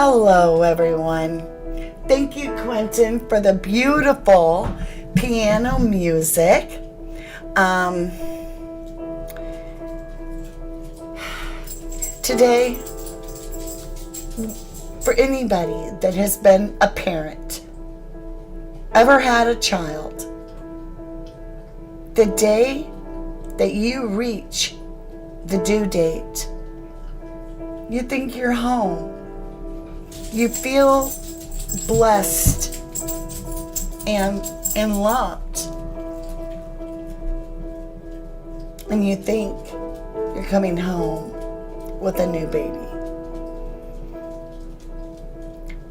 Hello, everyone. Thank you, Quentin, for the beautiful piano music. Today, for anybody that has been a parent, ever had a child, the day that you reach the due date, you think you're home. You feel blessed and loved. And you think you're coming home with a new baby.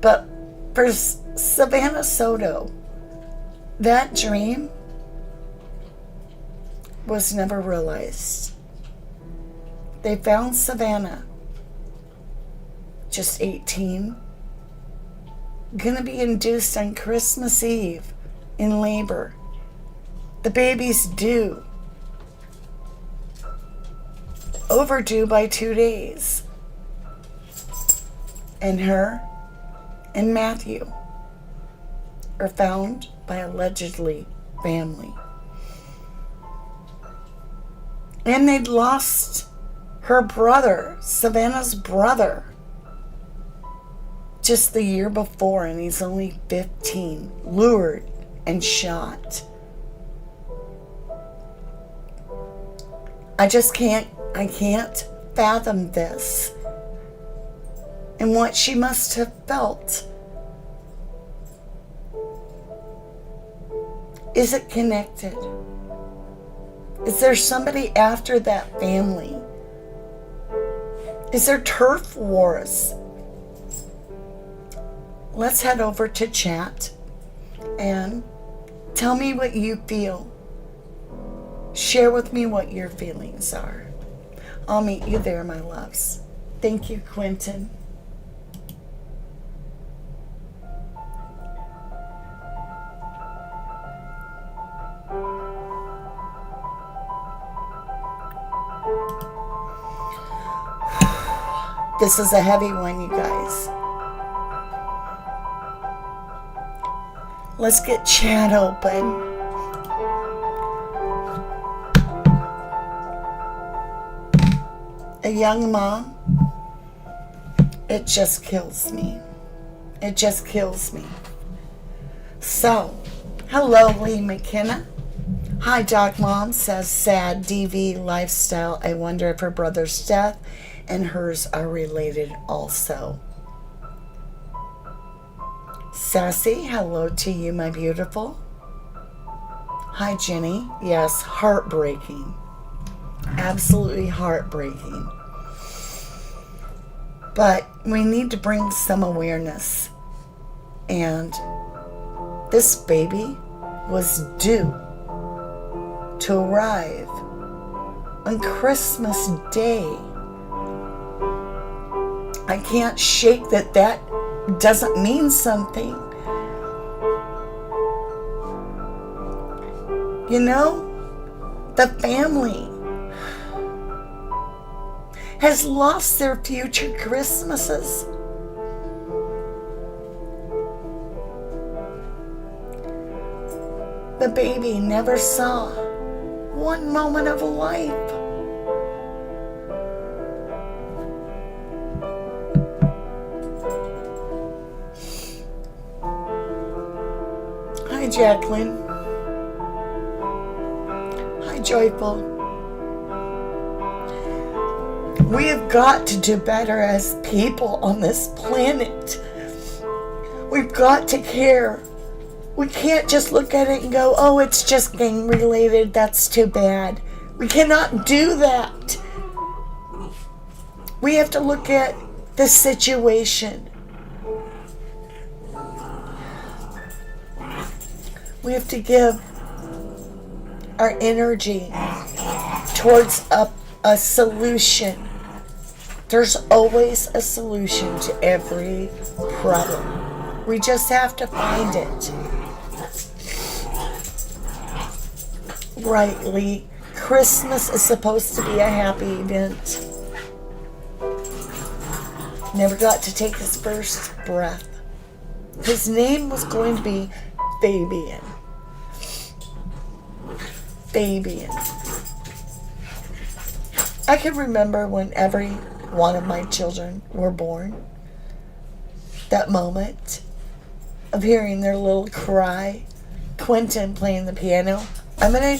But for Savannah Soto, that dream was never realized. They found Savannah, just 18, gonna be induced on Christmas Eve in labor. The baby's due. Overdue by 2 days. And her and Matthew are found by allegedly family. And they'd lost her brother, Savannah's brother, just the year before, and he's only 15, lured and shot. I can't fathom this and what she must have felt. Is it connected? Is there somebody after that family? Is there turf wars? Let's head over to chat and tell me what you feel. Share with me what your feelings are. I'll meet you there, my loves. Thank you, Quentin. This is a heavy one, you guys. Let's get chat open. A young mom, it just kills me. It just kills me. So, hello, Lee McKenna. Hi, Doc Mom, says sad DV lifestyle. I wonder if her brother's death and hers are related also. Sassy, hello to you, my beautiful. Hi, Jenny. Yes, heartbreaking. Absolutely heartbreaking. But we need to bring some awareness. And this baby was due to arrive on Christmas Day. I can't shake that doesn't mean something. You know, the family has lost their future Christmases. The baby never saw one moment of life. Hi, Jacqueline. Hi, Joyful. We have got to do better as people on this planet. We've got to care. We can't just look at it and go, oh, it's just gang related. That's too bad. We cannot do that. We have to look at the situation. We have to give our energy towards a solution. There's always a solution to every problem. We just have to find it. Rightly, Christmas is supposed to be a happy event. Never got to take his first breath. His name was going to be Fabian. Fabian. I can remember when every one of my children were born. That moment of hearing their little cry. Quentin playing the piano. I'm gonna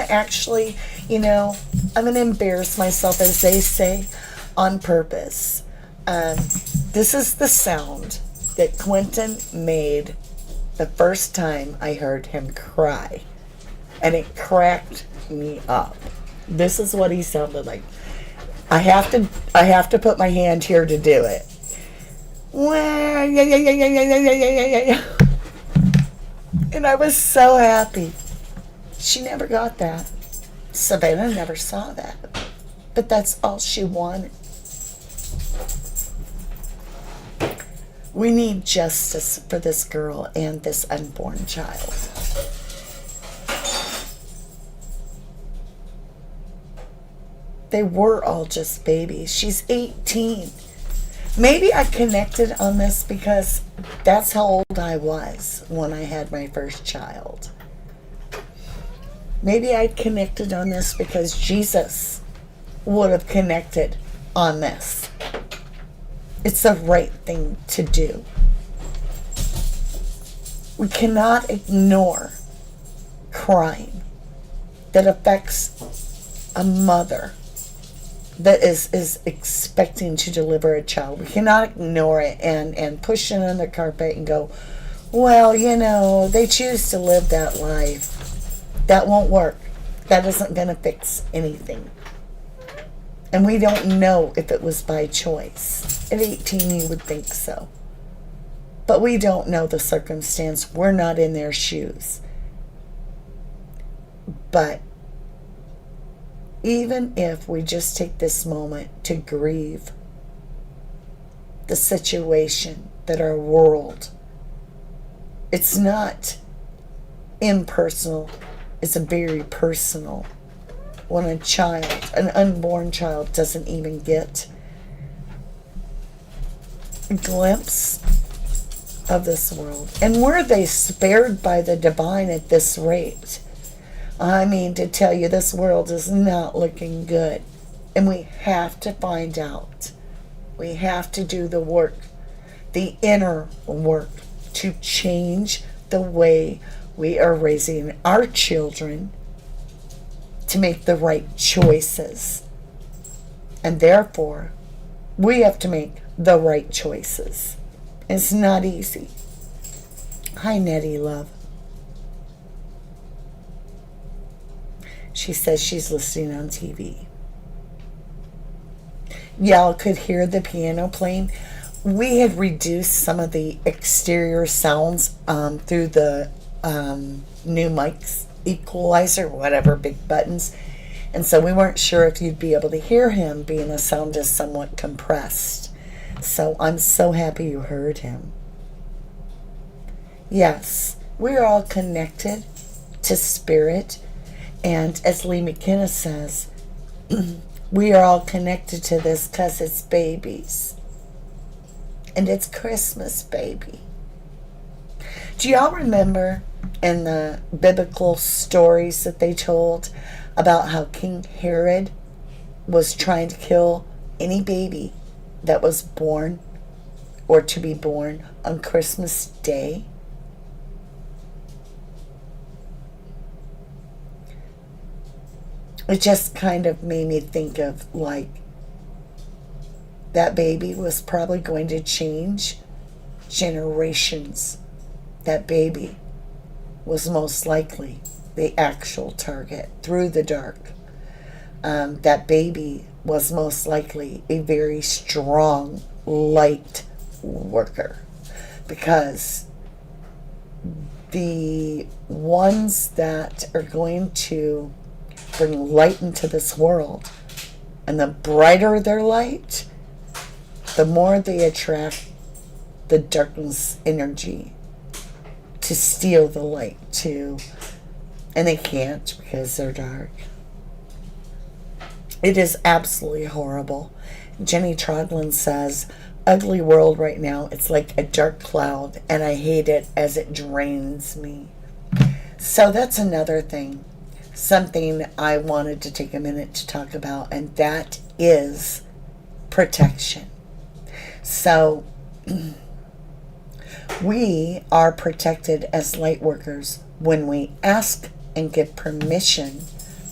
actually, I'm gonna embarrass myself, as they say, on purpose. This is the sound that Quentin made the first time I heard him cry, and it cracked me up. This is what he sounded like. I have to put my hand here to do it. And I was so happy. She never got that. Savannah never saw that. But that's all she wanted. We need justice for this girl and this unborn child. They were all just babies. She's 18. Maybe I connected on this because that's how old I was when I had my first child. Maybe I connected on this because Jesus would have connected on this. It's the right thing to do. We cannot ignore crime that affects a mother that is expecting to deliver a child. We cannot ignore it and push it on the carpet and go, well, they choose to live that life. That won't work. That isn't going to fix anything. And we don't know if it was by choice. At 18, you would think so. But we don't know the circumstance. We're not in their shoes. But even if we just take this moment to grieve the situation that our world, it's not impersonal, it's a very personal. When a child, an unborn child, doesn't even get a glimpse of this world. And were they spared by the divine at this rate? I mean, to tell you, this world is not looking good. And we have to find out. We have to do the work, the inner work, to change the way we are raising our children to make the right choices. And therefore, we have to make the right choices. It's not easy. Hi, Nettie, love. She says she's listening on TV. Y'all could hear the piano playing. We had reduced some of the exterior sounds through the new mics, equalizer, whatever, big buttons. And so we weren't sure if you'd be able to hear him, being the sound is somewhat compressed. So I'm so happy you heard him. Yes, we're all connected to spirit. And as Lee McKenna says, we are all connected to this because it's babies. And it's Christmas, baby. Do y'all remember in the biblical stories that they told about how King Herod was trying to kill any baby that was born or to be born on Christmas Day? It just kind of made me think of, like, that baby was probably going to change generations. That baby was most likely the actual target through the dark. That baby was most likely a very strong light worker, because the ones that are going to bring light into this world, and the brighter their light, the more they attract the darkness energy to steal the light too. And they can't because they're dark. It is absolutely horrible. Jenny Troglin says, ugly world right now. It's like a dark cloud, and I hate it as it drains me. So that's another thing. Something I wanted to take a minute to talk about, and that is protection. So we are protected as light workers when we ask and give permission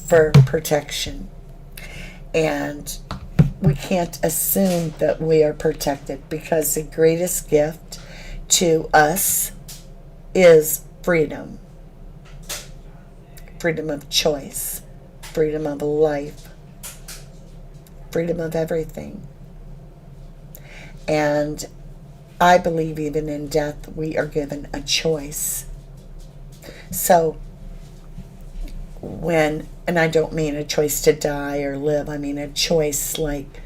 for protection. And we can't assume that we are protected, because the greatest gift to us is freedom. Freedom of choice, freedom of life, freedom of everything. And I believe even in death we are given a choice. So and I don't mean a choice to die or live, I mean a choice like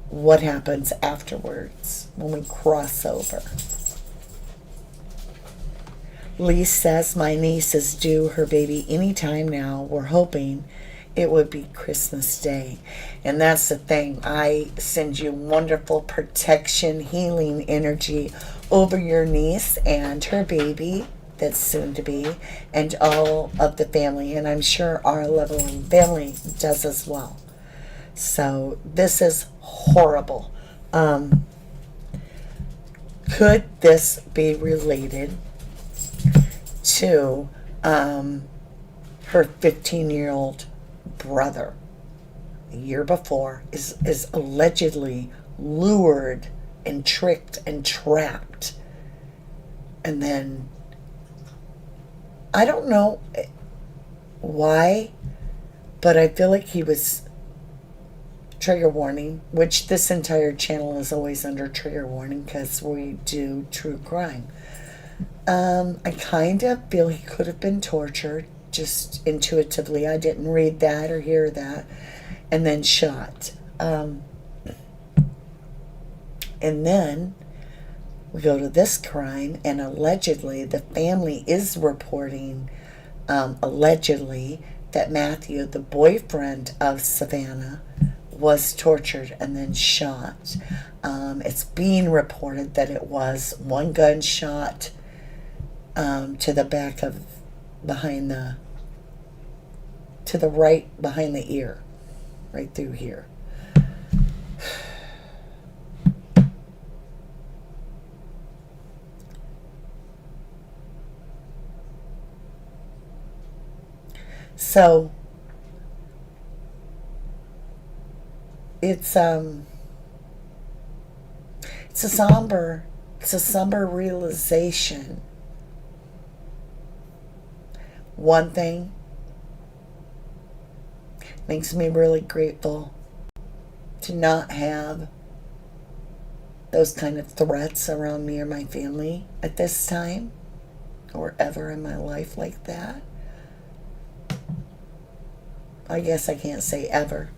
what happens afterwards when we cross over. Lee says my niece is due her baby anytime now. We're hoping it would be Christmas Day. And that's the thing. I send you wonderful protection, healing energy over your niece and her baby that's soon to be, and all of the family. And I'm sure our loving family does as well. So this is horrible. Could this be related to her 15-year-old brother? A year before is allegedly lured and tricked and trapped, and then I don't know why, but I feel like he was, trigger warning, which this entire channel is always under trigger warning because we do true crime. I kind of feel he could have been tortured, just intuitively. I didn't read that or hear that. And then shot. And then we go to this crime, and allegedly the family is reporting, allegedly, that Matthew, the boyfriend of Savannah, was tortured and then shot. It's being reported that it was one gunshot to the back of, to the right behind the ear, right through here. So it's a somber realization. One thing makes me really grateful to not have those kind of threats around me or my family at this time, or ever in my life like that. I guess I can't say ever.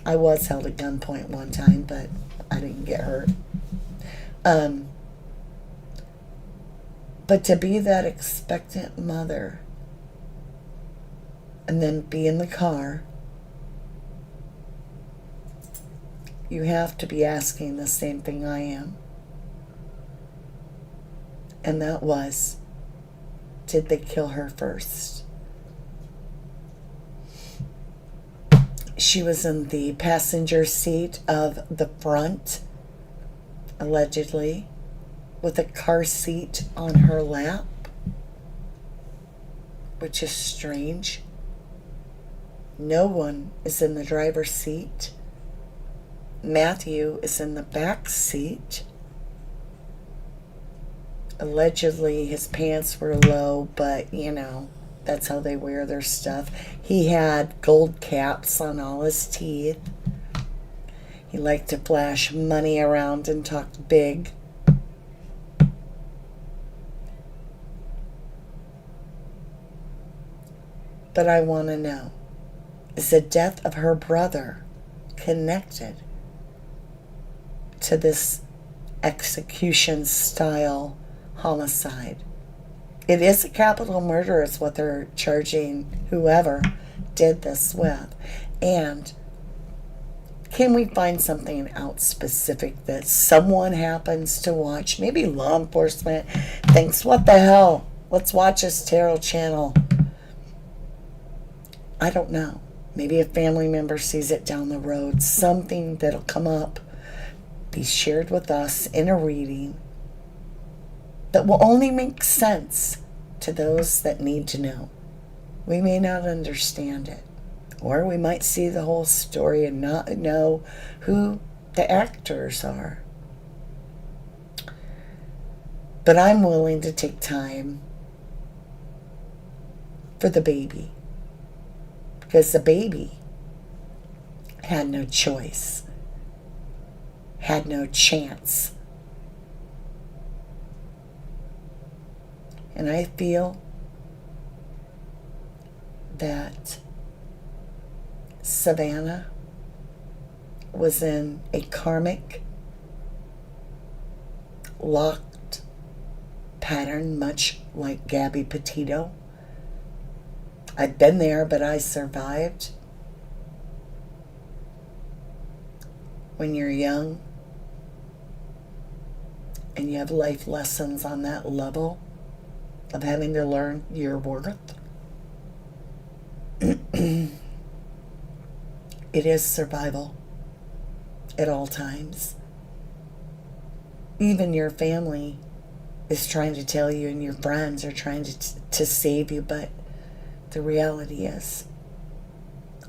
I was held at gunpoint one time, but I didn't get hurt. But to be that expectant mother and then be in the car, you have to be asking the same thing I am. And that was, did they kill her first? She was in the passenger seat of the front, allegedly, with a car seat on her lap, which is strange. No one is in the driver's seat. Matthew is in the back seat. Allegedly, his pants were low, but, you know, that's how they wear their stuff. He had gold caps on all his teeth. He liked to flash money around and talk big. But I want to know, is the death of her brother connected to this execution-style homicide? It is a capital murder is what they're charging whoever did this with. And can we find something out specific that someone happens to watch? Maybe law enforcement thinks, what the hell? Let's watch this tarot channel. I don't know. Maybe a family member sees it down the road. Something that'll come up, be shared with us in a reading that will only make sense to those that need to know. We may not understand it, or we might see the whole story and not know who the actors are. But I'm willing to take time for the baby, because the baby had no choice, had no chance. And I feel that Savannah was in a karmic, locked pattern, much like Gabby Petito. I've been there, but I survived. When you're young and you have life lessons on that level of having to learn your worth, it is survival at all times. Even your family is trying to tell you, and your friends are trying to save you, but the reality is,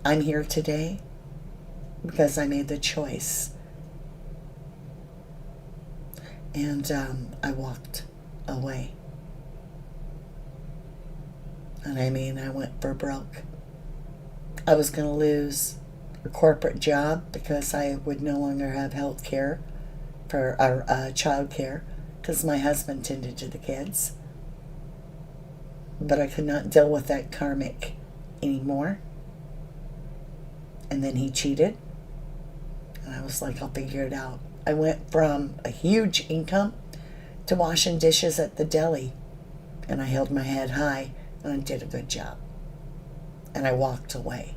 I'm here today because I made the choice. And I walked away. And I mean, I went for broke. I was going to lose a corporate job because I would no longer have health care for our child care, because my husband tended to the kids. But I could not deal with that karmic anymore. And then he cheated. And I was like, I'll figure it out. I went from a huge income to washing dishes at the deli. And I held my head high and I did a good job. And I walked away.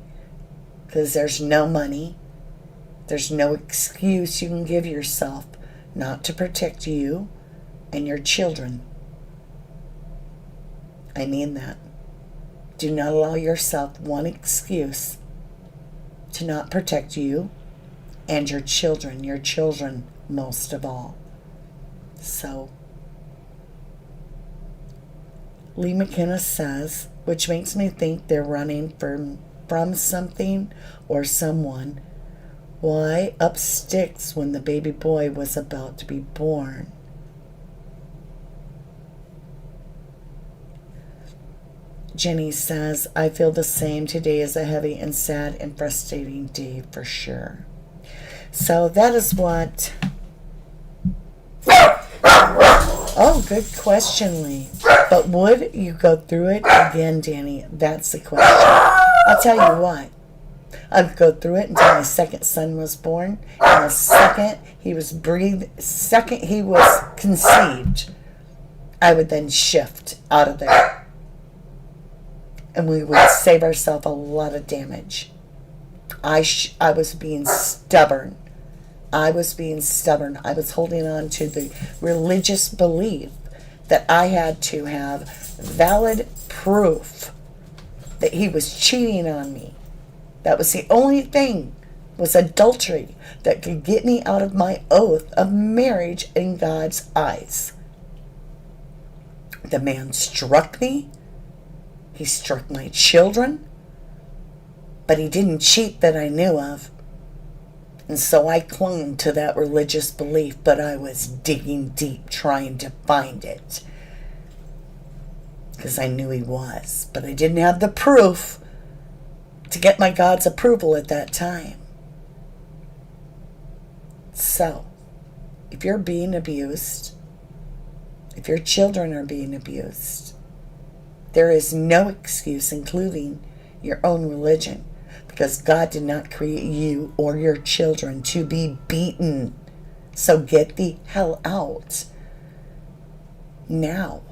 Because there's no money. There's no excuse you can give yourself not to protect you and your children. I mean that. Do not allow yourself one excuse to not protect you and your children most of all. So, Lee McKenna says, which makes me think they're running from something or someone. Why up sticks when the baby boy was about to be born? Jenny says, I feel the same. Today is a heavy and sad and frustrating day for sure. So that is what... Oh, good question, Lee. But would you go through it again, Danny? That's the question. I'll tell you what. I'd go through it until my second son was born. And the second he was conceived, I would then shift out of there. And we would save ourselves a lot of damage. I was being stubborn. I was holding on to the religious belief that I had to have valid proof that he was cheating on me. That was the only thing, was adultery, that could get me out of my oath of marriage in God's eyes. The man struck me. He struck my children, but he didn't cheat that I knew of. And so I clung to that religious belief, but I was digging deep trying to find it. Because I knew he was, but I didn't have the proof to get my God's approval at that time. So, if you're being abused, if your children are being abused, there is no excuse, including your own religion, because God did not create you or your children to be beaten. So get the hell out now.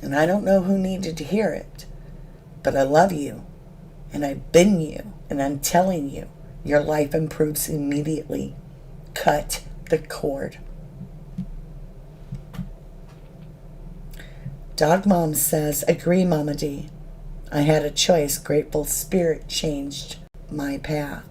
And I don't know who needed to hear it, but I love you, and I've been you, and I'm telling you, Your life improves immediately. Cut the cord. Dog Mom says, agree, Mama D. I had a choice. Grateful Spirit changed my path.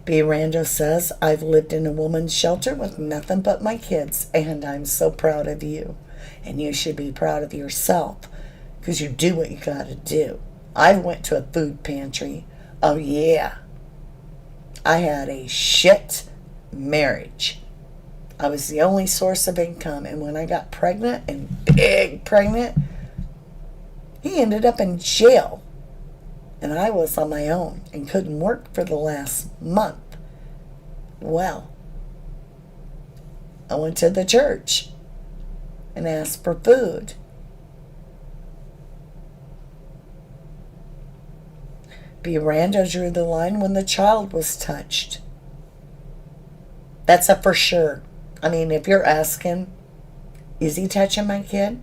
B. Rando says, I've lived in a woman's shelter with nothing but my kids, and I'm so proud of you. And you should be proud of yourself, because you do what you gotta do. I went to a food pantry. Oh, yeah. I had a shit marriage. I was the only source of income, and when I got pregnant, and big pregnant, he ended up in jail. And I was on my own and couldn't work for the last month. Well, I went to the church and asked for food. B. Rando drew the line when the child was touched. That's a for sure. I mean, if you're asking, is he touching my kid?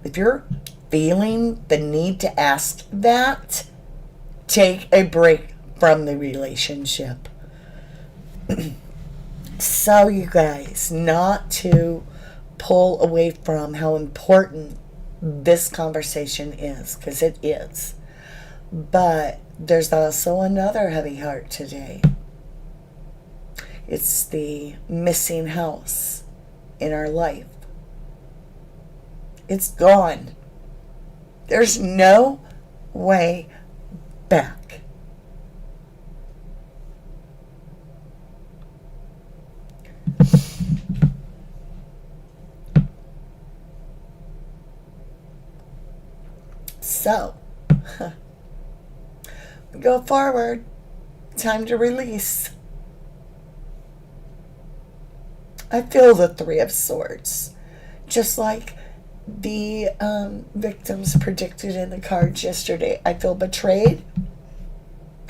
If you're feeling the need to ask that, take a break from the relationship. So, you guys, not to pull away from how important this conversation is, because it is. But there's also another heavy heart today. It's the missing house in our life. It's gone. There's no way back. So, we go forward. Time to release. I feel the Three of Swords. Just like the victims predicted in the cards yesterday. I feel betrayed.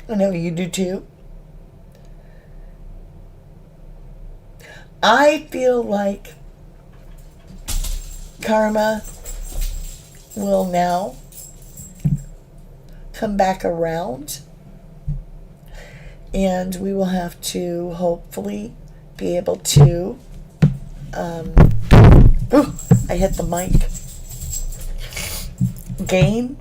I know you do too. I feel like karma will now come back around, and we will have to hopefully be able to I hit the mic. Gain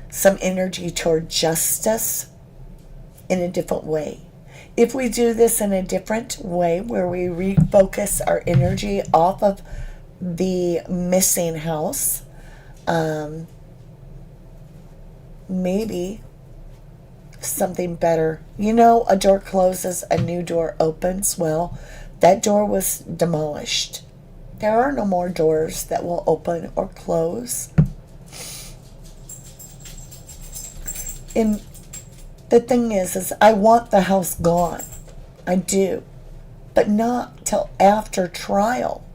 some energy toward justice in a different way. If we do this in a different way, where we refocus our energy off of the missing house, maybe something better. You know, a door closes, a new door opens. Well, that door was demolished. There are no more doors that will open or close. And the thing is I want the house gone. I do. But not till after trial.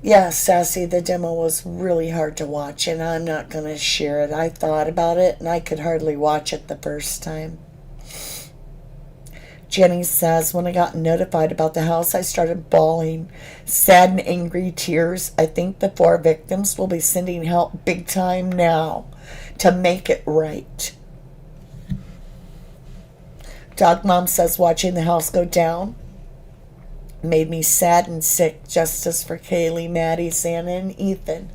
Yeah, Sassy, the demo was really hard to watch, and I'm not going to share it. I thought about it, and I could hardly watch it the first time. Jenny says, when I got notified about the house, I started bawling. Sad and angry tears. I think the 4 victims will be sending help big time now to make it right. Dog Mom says, watching the house go down made me sad and sick. Justice for Kaylee, Maddie, Santa, and Ethan.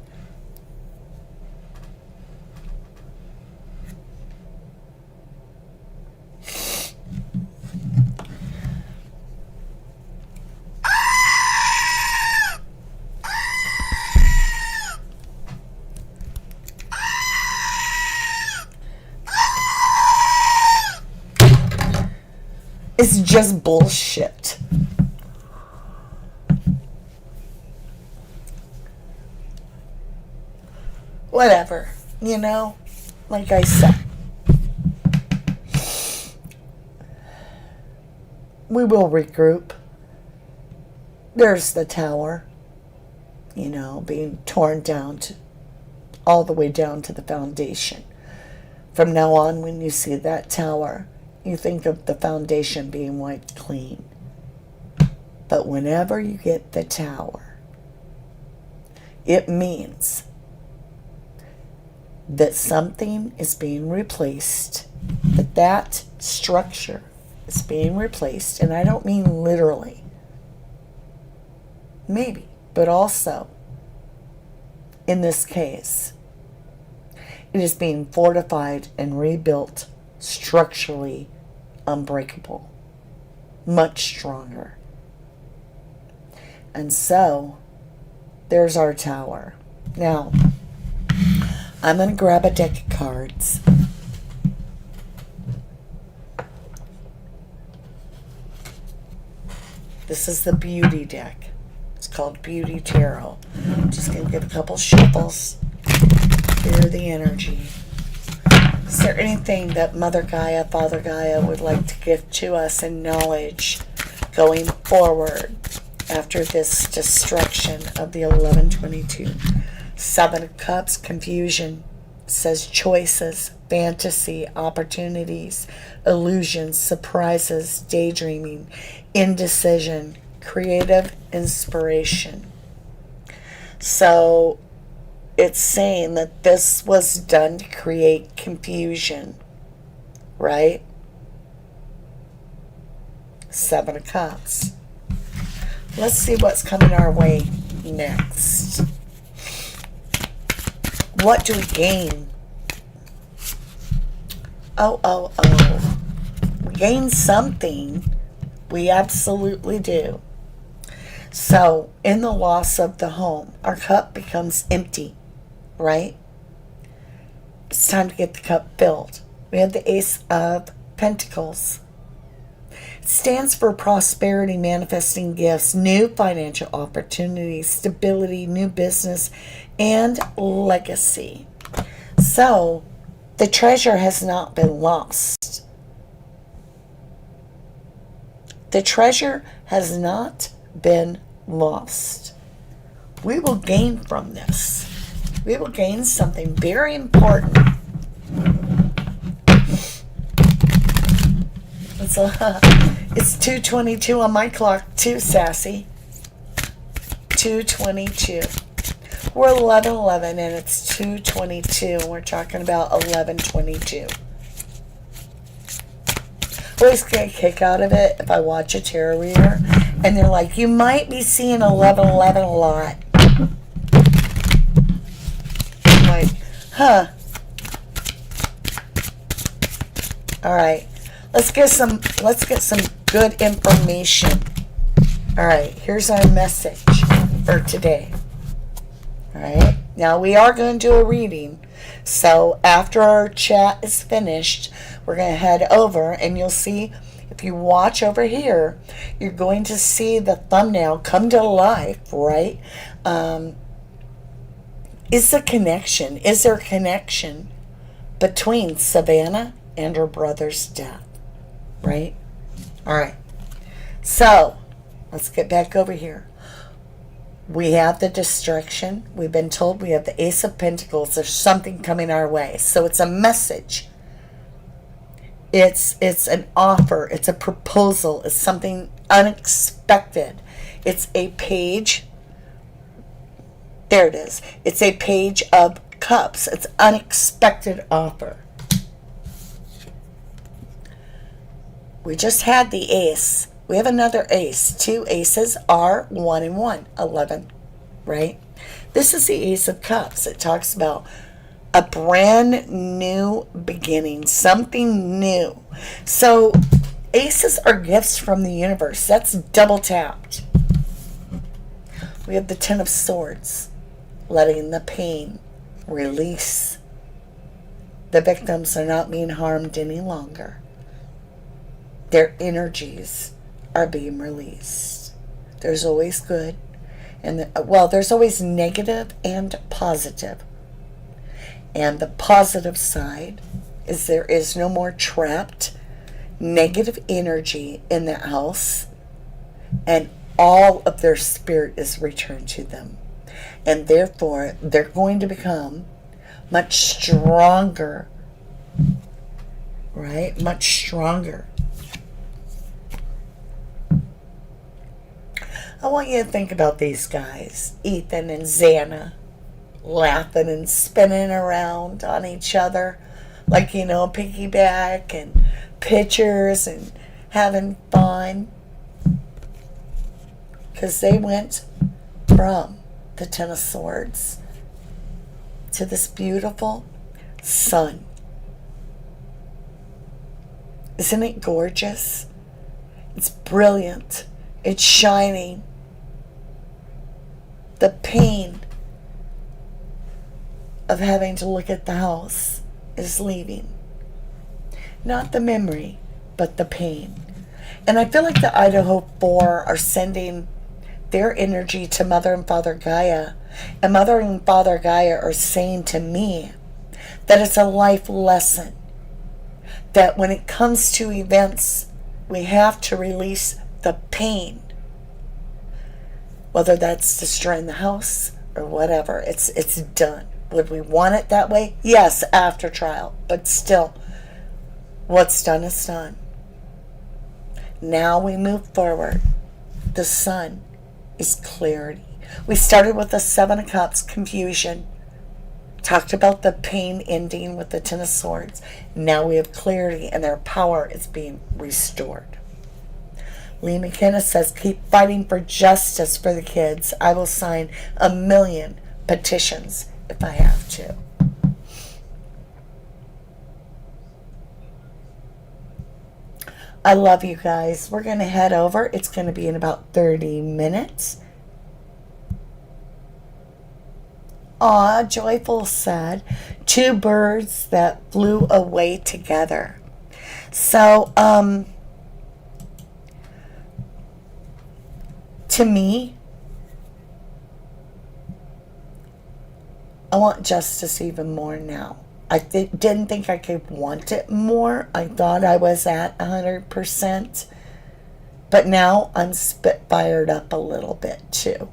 It's just bullshit. Whatever, you know, like I said, we will regroup. There's the tower, you know, being torn down all the way down to the foundation. From now on, when you see that tower, you think of the foundation being wiped clean. But whenever you get the Tower, it means that something is being replaced, that structure is being replaced, and I don't mean literally, maybe, but also, in this case, it is being fortified and rebuilt structurally unbreakable, much stronger. And so, there's our Tower. Now, I'm going to grab a deck of cards. This is the Beauty deck. It's called Beauty Tarot. I'm just going to give a couple shuffles. Clear the energy. Is there anything that Mother Gaia, Father Gaia would like to give to us in knowledge going forward after this destruction of the 1122? Seven of Cups, confusion. It says choices, fantasy, opportunities, illusions, surprises, daydreaming, indecision, creative inspiration. So it's saying that this was done to create confusion, right? Seven of Cups. Let's see what's coming our way next. What do we gain? Oh. We gain something. We absolutely do. So, in the loss of the home, our cup becomes empty, right? It's time to get the cup filled. We have the Ace of Pentacles. It stands for prosperity, manifesting gifts, new financial opportunities, stability, new business, and legacy. So, the treasure has not been lost. The treasure has not been lost. We will gain from this. We will gain something very important. It's 2:22 on my clock too, Sassy. 2:22. We're 11:11 and it's 2:22 and we're talking about 11:22. I always get a kick out of it if I watch a tarot reader and they're like, you might be seeing 11:11 a lot. I'm like, huh. Alright. Let's get some good information. Alright, here's our message for today. Alright. Now we are going to do a reading. So after our chat is finished, we're going to head over and you'll see, if you watch over here, you're going to see the thumbnail come to life, right? Is there a connection between Savannah and her brother's death? Right? Alright. So, let's get back over here. We have the destruction. We've been told we have the Ace of Pentacles. There's something coming our way. So it's a message. It's an offer. It's a proposal. It's something unexpected. It's a page. There it is. It's a page of cups. It's unexpected offer. We just had the ace. We have another ace. Two aces are 1 and 1. 11. Right? This is the Ace of Cups. It talks about a brand new beginning. Something new. So, aces are gifts from the universe. That's double tapped. We have the Ten of Swords. Letting the pain release. The victims are not being harmed any longer. Their energies are being released. There's always good and there's always negative and positive. And the positive side is there is no more trapped negative energy in the house, and all of their spirit is returned to them, and therefore they're going to become much stronger, right? Much stronger. I want you to think about these guys, Ethan and Xana, laughing and spinning around on each other like, piggyback and pictures and having fun. Because they went from the Ten of Swords to this beautiful sun. Isn't it gorgeous? It's brilliant. It's shining. The pain of having to look at the house is leaving. Not the memory, but the pain. And I feel like the Idaho 4 are sending their energy to Mother and Father Gaia. And Mother and Father Gaia are saying to me that it's a life lesson. That when it comes to events, we have to release the pain. Whether that's destroying the house or whatever, it's done. Would we want it that way? Yes, after trial. But still, what's done is done. Now we move forward. The sun is clarity. We started with the Seven of Cups, confusion. Talked about the pain ending with the Ten of Swords. Now we have clarity and their power is being restored. Lee McKenna says, keep fighting for justice for the kids. I will sign 1 million petitions if I have to. I love you guys. We're going to head over. It's going to be in about 30 minutes. Aw, Joyful said, 2 birds that flew away together. So, to me, I want justice even more now. I didn't think I could want it more. I thought I was at 100%. But now I'm spitfired up a little bit too.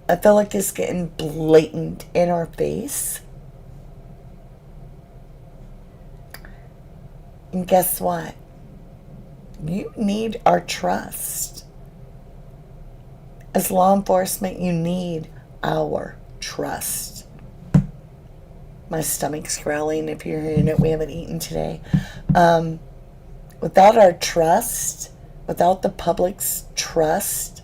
I feel like it's getting blatant in our face. And guess what? You need our trust. As law enforcement, you need our trust. My stomach's growling. If you're hearing it, we haven't eaten today. Without our trust, without the public's trust,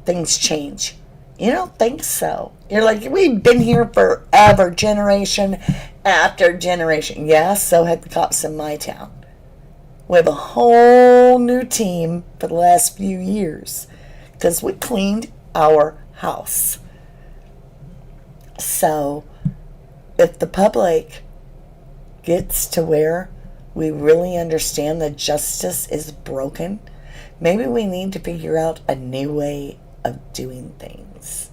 things change. You don't think so. You're like, we've been here forever, generation after generation. Yeah, so had the cops in my town. We have a whole new team for the last few years because we cleaned our house. So if the public gets to where we really understand that justice is broken, maybe we need to figure out a new way of doing things.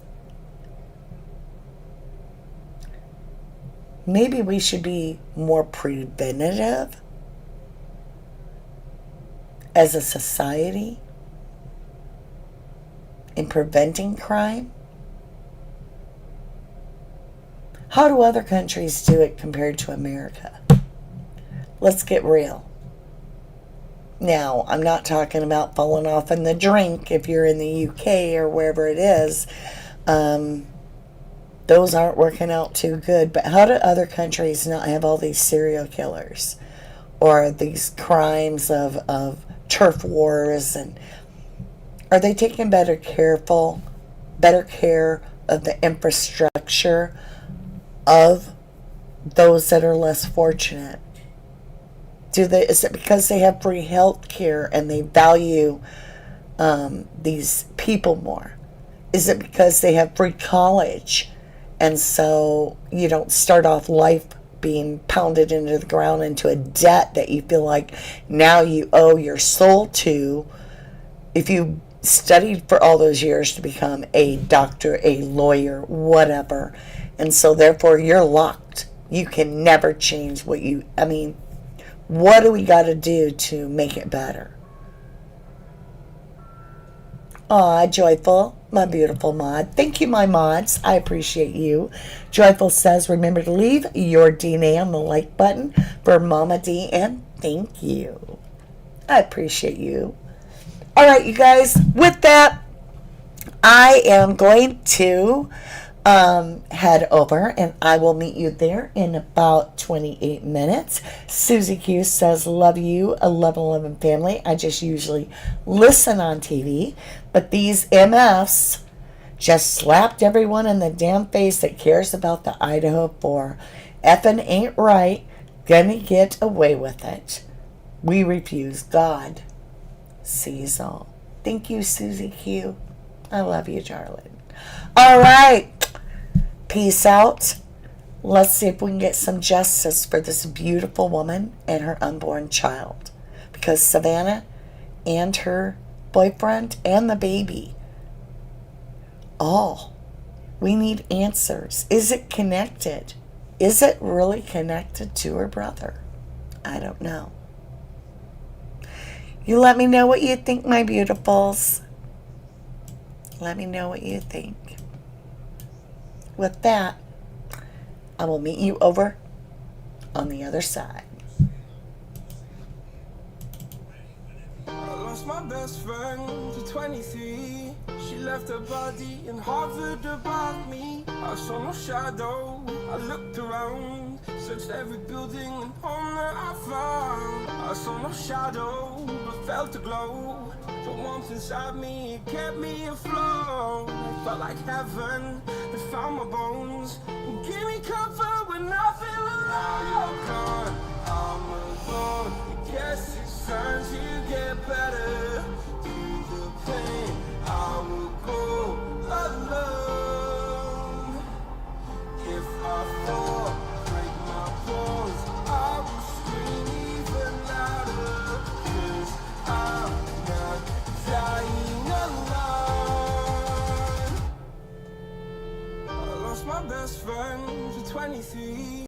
Maybe we should be more preventative as a society in preventing crime. How do other countries do it compared to America? Let's get real. Now, I'm not talking about falling off in the drink if you're in the UK or wherever it is. Those aren't working out too good. But how do other countries not have all these serial killers or these crimes of turf wars? And are they taking better care of the infrastructure of those that are less fortunate? Is it because they have free health care and they value these people more? Is it because they have free college and so you don't start off life being pounded into the ground into a debt that you feel like now you owe your soul to if you studied for all those years to become a doctor, a lawyer, whatever, and so therefore you're locked. You can never change what do we got to do to make it better? Aw, Joyful. my beautiful mod. Thank you, my mods. I appreciate you. Joyful says, remember to leave your DNA on the like button for Mama D, and thank you. I appreciate you. All right, you guys, with that, I am going to head over and I will meet you there in about 28 minutes. Susie Q says, love you, a 1111 family. I just usually listen on TV, but these MFs just slapped everyone in the damn face that cares about the Idaho 4. Effing ain't right. Gonna get away with it. We refuse. God sees all. Thank you, Susie Q. I love you, darling. All right. Peace out. Let's see if we can get some justice for this beautiful woman and her unborn child. Because Savannah and her boyfriend and the baby, we need answers. Is it connected? Is it really connected to her brother? I don't know. You let me know what you think, my beautifuls. Let me know what you think. With that, I will meet you over on the other side. I lost my best friend to 23. She left her body and hovered above me. I saw no shadow. I looked around, searched every building and home that I found. I saw no shadow, but felt a glow. The warmth inside me, it kept me afloat. It felt like heaven, it found my bones. Give me comfort when I feel alone. You're gone, I'm alone. I guess it's time to get better. Through the pain, I will go alone. If I fall, break my bones, I will scream even louder. 'Cause I'm not dying alone. I lost my best friend to 23.